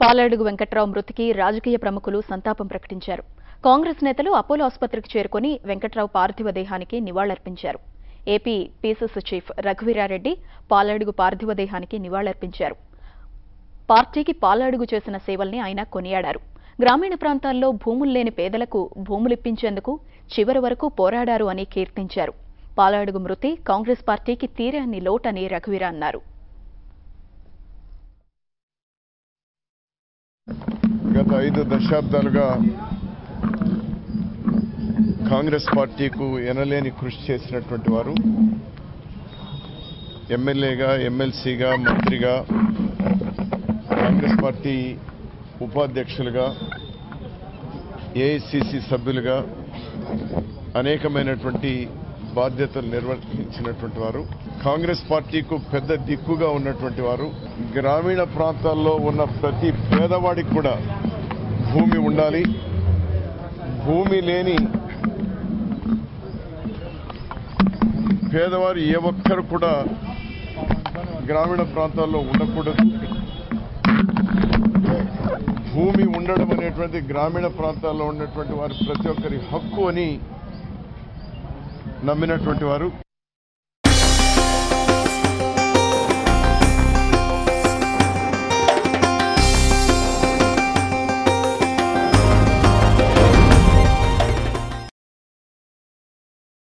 పాలాడుగు వెంకట్రావు మృతికి రాజకీయ ప్రముఖులు సంతాపం ప్రకటించారు. కాంగ్రెస్ నేతలు అపోలో ఆసుపత్రికి చేరుకుని వెంకట్రావు పార్థివ దేహానికి నివాళులర్పించారు. AP PCC chief Raghuveera Reddy Paladugu పార్థివ దేహానికి నివాళులర్పించారు. పార్టీకి పాలాడుగు చేసిన సేవల్ని ఆయన కొనియాడారు. గ్రామీణ ప్రాంతాల్లో భూములు లేని పేదలకు భూములిప్పించేందుకు చివరి వరకు పోరాడారు అని కీర్తించారు. పాలాడుగు మృతి కాంగ్రెస్ పార్టీకి తీరని లోటని రఘువీర అన్నారు. గత 5 దశాబ్దాలుగా కాంగ్రెస్ పార్టీకు ఎనలేని కృషి చేసినటువంటి వారు, ఎమ్మెల్యేగా, ఎమ్మెల్సీగా, మంత్రిగా, కాంగ్రెస్ పార్టీ ఉపాధ్యక్షులుగా, ఏఐసిసి సభ్యులుగా అనేకమైనటువంటి బాధ్యతలు నిర్వహించినటువంటి వారు, కాంగ్రెస్ పార్టీకు పెద్ద దిక్కుగా ఉన్నటువంటి వారు. గ్రామీణ ప్రాంతాల్లో ఉన్న ప్రతి పేదవాడికి కూడా భూమి ఉండాలి, భూమి లేని పేదవారు ఏ ఒక్కరు కూడా గ్రామీణ ప్రాంతాల్లో ఉండకూడదు. భూమి ఉండడం అనేటువంటి గ్రామీణ ప్రాంతాల్లో ఉన్నటువంటి వారు ప్రతి ఒక్కరి హక్కు అని నమ్మినటువంటి వారు.